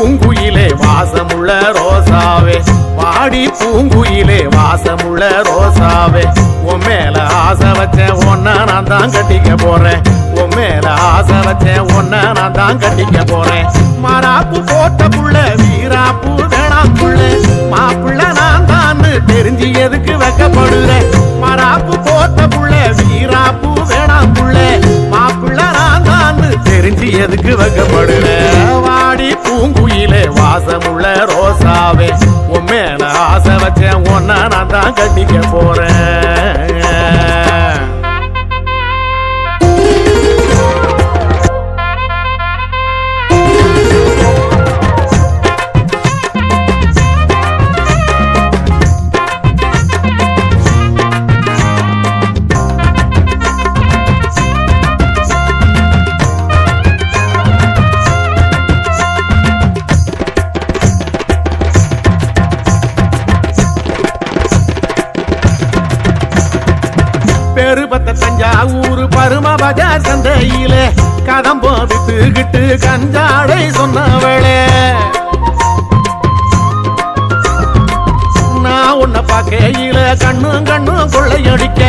பூங்குயிலே வாசமுள்ள ரோசாவே, வாடி பூங்குயிலே வாசமுள்ள ரோசாவே, உன் மேல ஆசை வச்சேன் ஒன்ன நான் தான் கட்டிக்க போறேன், உன் மேல ஆசை வச்சேன் ஒன்ன நான் தான் கட்டிக்க போறேன். மாறாப்பு போட்ட புள்ள வீராப்பு வேணாம் புள்ள, மாப்புள்ள நான் தான் தெரிஞ்சு எதுக்கு வைக்கப்படுறேன். மாறாப்பு போட்ட புள்ள வீராப்பு வேணாம் புள்ள, மாப்புள்ள நான் தான் தெரிஞ்சு எதுக்கு வைக்கப்படுறேன். வாடி பூங்குயிலே வாசமுள்ள ரோசாவே, உன் மேல ஆசை வச்சேன் ஒன்ன நான் தான் கட்டிக்க போறேன். பெருபத்த தஞ்சாவூர் பரும பஜார் சந்தையிலே கதம்போ வித்துக்கிட்டு கஞ்சாடை சொன்னவளே, நான் உன்னை பார்க்கையில கண்ணும் கண்ணும் கொள்ளையடிக்க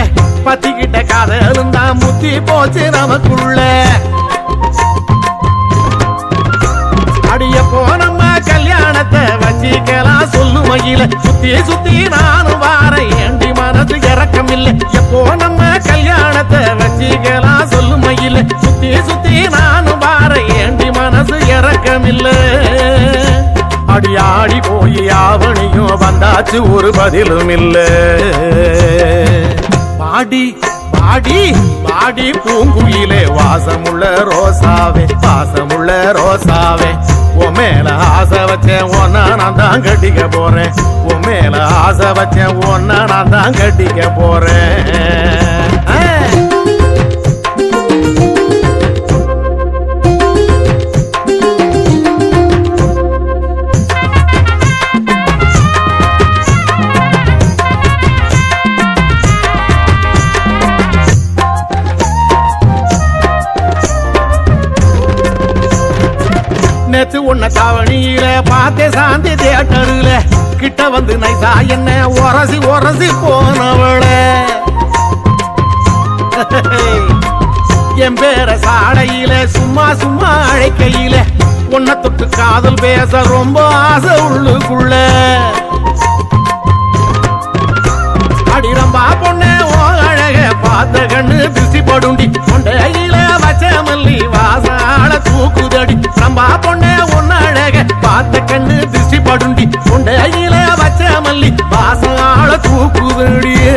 பத்திக்கிட்ட காதலும் தான் முத்தி போச்சு நமக்குள்ள. அடிய போனம்ம கல்யாணத்தை வச்சிக்கலாம் சொல்லுமையில, சுத்தி சுத்தி நானும் வாரேன் ஏண்டி மனசு இறக்கம் இல்லை. எப்போ நம்ம கல்யாணத்தை வச்சிக்கலாம் சொல்லுமையில, சுத்தி சுத்தி நானும் வாரேன் ஏண்டி மனசு இறக்கம் இல்லை. அடியாடி போய் ஆவணியும் வந்தாச்சு ஒரு பதிலும் இல்லை. பாடி பாடி பாடி பூங்குயிலே வாசமுள்ள ரோசாவே, வாசமுள்ள ரோசாவே, உன் மேல ஆசை வச்சேன் ஒன்ன நான் தான் கட்டிக்க போறேன், உன் மேல ஆசை வச்சேன் ஒன்ன நான் தான் கட்டிக்க போறேன். நேத்து உன்ன தாவணியில பார்த்தே சாந்தி தியேட்டருல, கிட்ட வந்து நைசா என்ன உரசி உரசி போனவள, என் பேர சாடையில சும்மா சும்மா அழைக்கையில, உன்னை தொட்டு காதல் பேச ரொம்ப ஆசை உள்ளுக்குள்ள. அடிரம்பா பொண்ணே ஓ அழக பார்த்த கண்ணு திருஷ்டி படுண்டி, கொண்டையில வச்ச மல்லி வாசால தூக்குதடி. ரம்பா பொண்ணே ஒன்னு அழக பார்த்த கண்ணு திருஷ்டி படுண்டி, கொண்டையில வச்ச மல்லி வாசால தூக்குதடியே.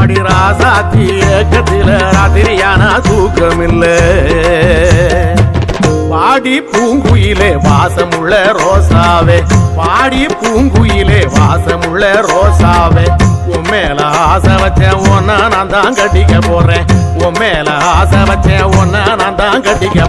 அடி ராசாத்தி ஏக்கத்தில ராத்திரியான தூக்கமில்ல. பாடி பூங்குயிலே வாசமுள்ள ரோசாவே, பாடி பூங்குயிலே வாசமுள்ள ரோசாவே, உன் மேல ஆசை வச்சேன் ஒன்ன நான் தான் கட்டிக்க போறேன், உன் மேல ஆசை வச்சேன் ஒன்ன நான் தான் கட்டிக்க